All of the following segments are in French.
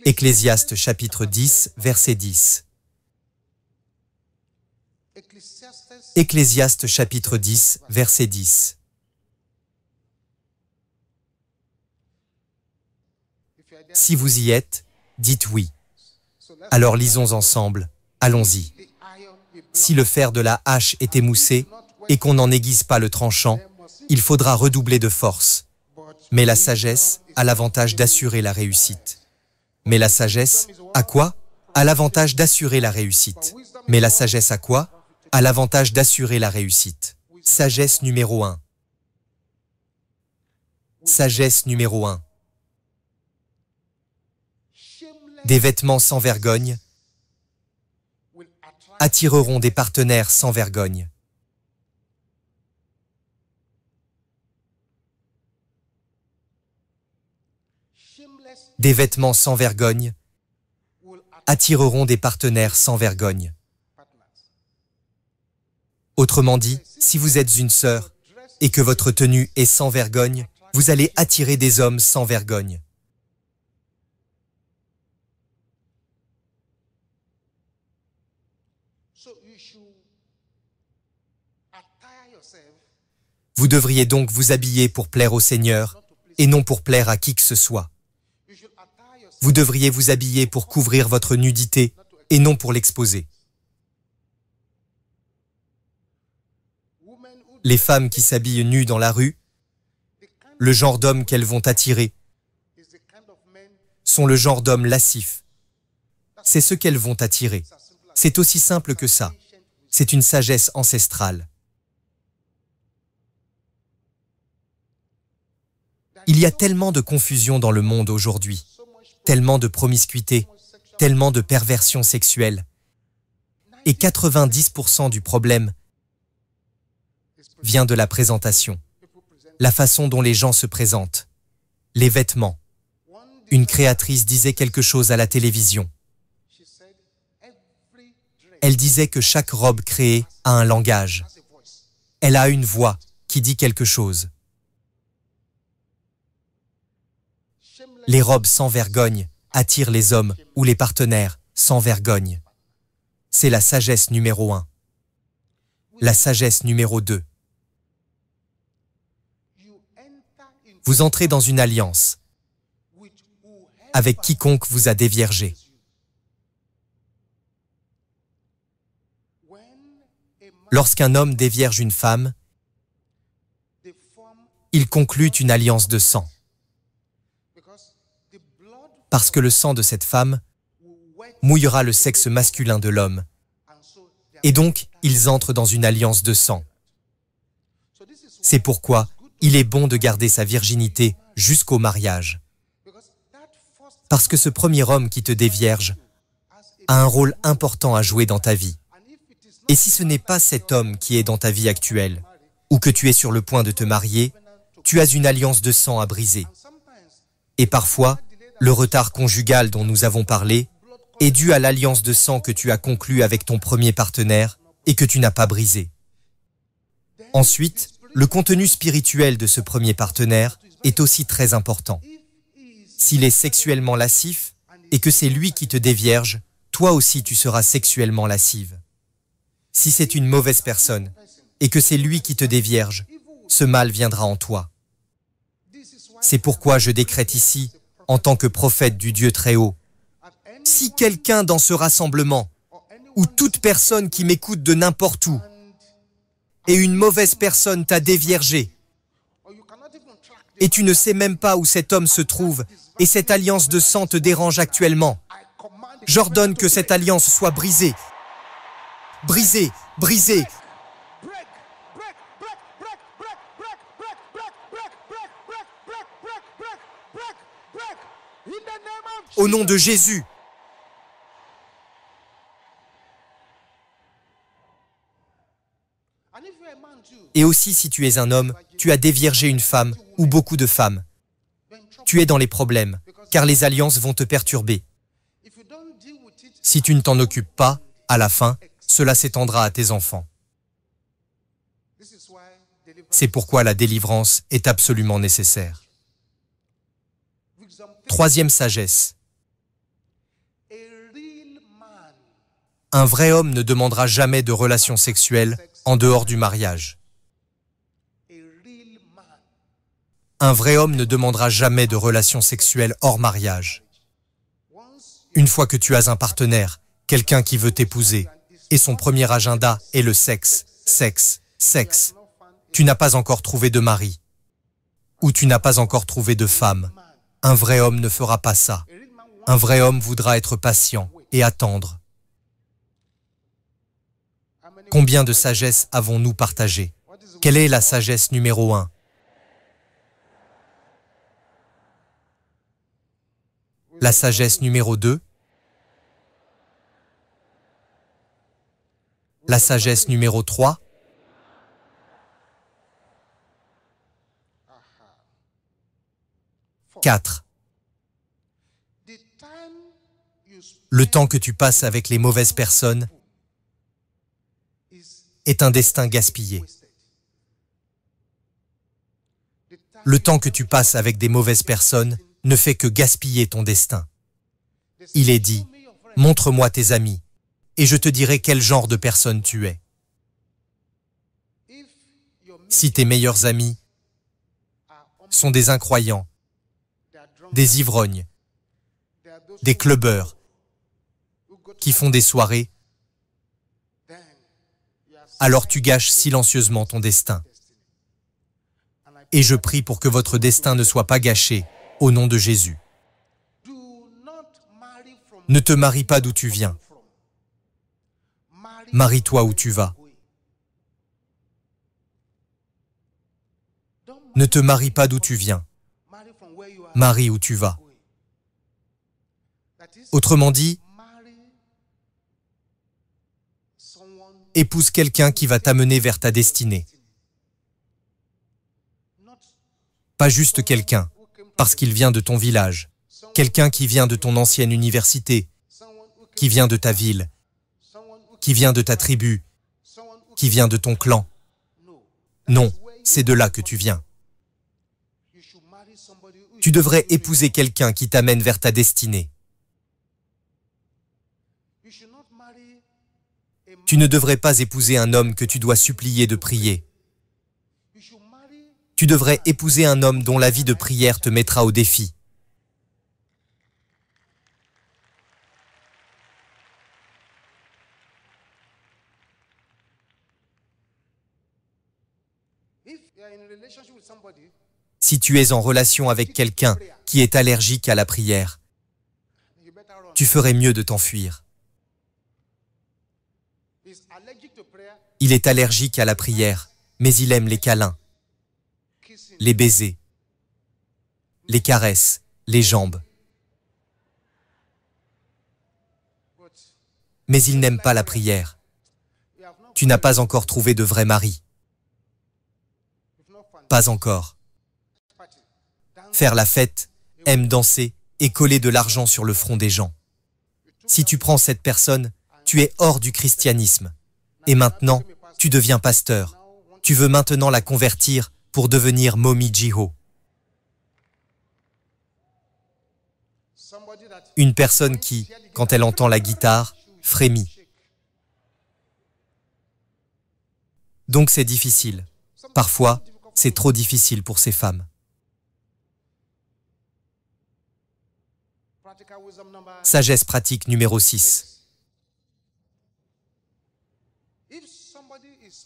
Ecclésiaste chapitre 10, verset 10. Ecclésiaste chapitre 10, verset 10. Si vous y êtes, dites oui. Alors lisons ensemble, allons-y. Si le fer de la hache est émoussé et qu'on n'en aiguise pas le tranchant, il faudra redoubler de force. Mais la sagesse a l'avantage d'assurer la réussite. Mais la sagesse, à quoi? A l'avantage d'assurer la réussite. Mais la sagesse à quoi? A l'avantage d'assurer la réussite. Sagesse numéro 1. Sagesse numéro 1. Des vêtements sans vergogne attireront des partenaires sans vergogne. Des vêtements sans vergogne attireront des partenaires sans vergogne. Autrement dit, si vous êtes une sœur et que votre tenue est sans vergogne, vous allez attirer des hommes sans vergogne. Vous devriez donc vous habiller pour plaire au Seigneur et non pour plaire à qui que ce soit. Vous devriez vous habiller pour couvrir votre nudité et non pour l'exposer. Les femmes qui s'habillent nues dans la rue, le genre d'hommes qu'elles vont attirer, sont le genre d'hommes lascifs. C'est ce qu'elles vont attirer. C'est aussi simple que ça. C'est une sagesse ancestrale. Il y a tellement de confusion dans le monde aujourd'hui, tellement de promiscuité, tellement de perversion sexuelle. Et 90% du problème vient de la présentation, la façon dont les gens se présentent, les vêtements. Une créatrice disait quelque chose à la télévision. Elle disait que chaque robe créée a un langage. Elle a une voix qui dit quelque chose. Les robes sans vergogne attirent les hommes ou les partenaires sans vergogne. C'est la sagesse numéro 1. La sagesse numéro 2. Vous entrez dans une alliance avec quiconque vous a déviergé. Lorsqu'un homme dévierge une femme, il conclut une alliance de sang. Parce que le sang de cette femme mouillera le sexe masculin de l'homme. Et donc, ils entrent dans une alliance de sang. C'est pourquoi il est bon de garder sa virginité jusqu'au mariage. Parce que ce premier homme qui te dévierge a un rôle important à jouer dans ta vie. Et si ce n'est pas cet homme qui est dans ta vie actuelle, ou que tu es sur le point de te marier, tu as une alliance de sang à briser. Et parfois, le retard conjugal dont nous avons parlé est dû à l'alliance de sang que tu as conclue avec ton premier partenaire et que tu n'as pas brisé. Ensuite, le contenu spirituel de ce premier partenaire est aussi très important. S'il est sexuellement lascif et que c'est lui qui te dévierge, toi aussi tu seras sexuellement lascive. Si c'est une mauvaise personne et que c'est lui qui te dévierge, ce mal viendra en toi. C'est pourquoi je décrète ici, en tant que prophète du Dieu Très-Haut, si quelqu'un dans ce rassemblement, ou toute personne qui m'écoute de n'importe où, et une mauvaise personne t'a déviergé, et tu ne sais même pas où cet homme se trouve, et cette alliance de sang te dérange actuellement, j'ordonne que cette alliance soit brisée. Brisée, brisée. Au nom de Jésus. Et aussi, si tu es un homme, tu as déviergé une femme ou beaucoup de femmes. Tu es dans les problèmes, car les alliances vont te perturber. Si tu ne t'en occupes pas, à la fin, cela s'étendra à tes enfants. C'est pourquoi la délivrance est absolument nécessaire. Troisième sagesse. Un vrai homme ne demandera jamais de relations sexuelles en dehors du mariage. Un vrai homme ne demandera jamais de relations sexuelles hors mariage. Une fois que tu as un partenaire, quelqu'un qui veut t'épouser, et son premier agenda est le sexe, sexe, sexe, tu n'as pas encore trouvé de mari, ou tu n'as pas encore trouvé de femme. Un vrai homme ne fera pas ça. Un vrai homme voudra être patient et attendre. Combien de sagesse avons-nous partagé? Quelle est la sagesse numéro 1? La sagesse numéro 2? La sagesse numéro 3? Quatre. Le temps que tu passes avec les mauvaises personnes est un destin gaspillé. Le temps que tu passes avec des mauvaises personnes ne fait que gaspiller ton destin. Il est dit, montre-moi tes amis, et je te dirai quel genre de personne tu es. Si tes meilleurs amis sont des incroyants, des ivrognes, des clubbeurs, qui font des soirées, alors tu gâches silencieusement ton destin. Et je prie pour que votre destin ne soit pas gâché, au nom de Jésus. Ne te marie pas d'où tu viens. Marie-toi où tu vas. Ne te marie pas d'où tu viens. Marie où tu vas. Autrement dit, épouse quelqu'un qui va t'amener vers ta destinée. Pas juste quelqu'un, parce qu'il vient de ton village. Quelqu'un qui vient de ton ancienne université, qui vient de ta ville, qui vient de ta tribu, qui vient de ton clan. Non, c'est de là que tu viens. Tu devrais épouser quelqu'un qui t'amène vers ta destinée. Tu ne devrais pas épouser un homme que tu dois supplier de prier. Tu devrais épouser un homme dont la vie de prière te mettra au défi. Si tu es en relation avec quelqu'un qui est allergique à la prière, tu ferais mieux de t'enfuir. Il est allergique à la prière, mais il aime les câlins, les baisers, les caresses, les jambes. Mais il n'aime pas la prière. Tu n'as pas encore trouvé de vrai mari. Pas encore. Faire la fête, aime danser et coller de l'argent sur le front des gens. Si tu prends cette personne, tu es hors du christianisme. Et maintenant, tu deviens pasteur. Tu veux maintenant la convertir pour devenir Momi Jiho. Une personne qui, quand elle entend la guitare, frémit. Donc c'est difficile. Parfois, c'est trop difficile pour ces femmes. Sagesse pratique numéro 6.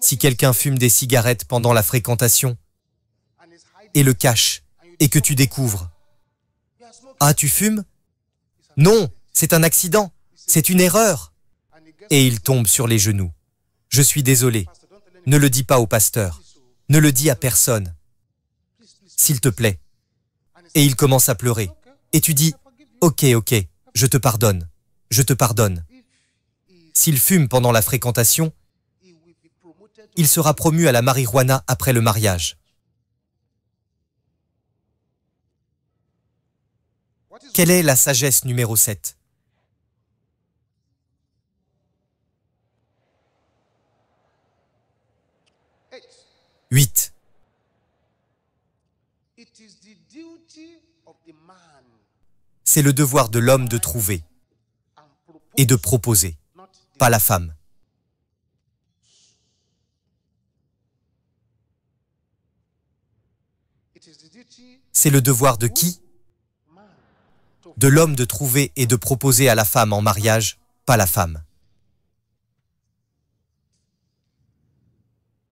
Si quelqu'un fume des cigarettes pendant la fréquentation et le cache, et que tu découvres, « Ah, tu fumes? Non, c'est un accident, c'est une erreur. » Et il tombe sur les genoux. « Je suis désolé, ne le dis pas au pasteur, ne le dis à personne, s'il te plaît. » Et il commence à pleurer. Et tu dis, « Ok, ok, je te pardonne, je te pardonne. » S'il fume pendant la fréquentation, il sera promu à la marijuana après le mariage. Quelle est la sagesse numéro 7? Huit. C'est le devoir de l'homme de trouver et de proposer, pas la femme. C'est le devoir de qui? De l'homme de trouver et de proposer à la femme en mariage, pas la femme.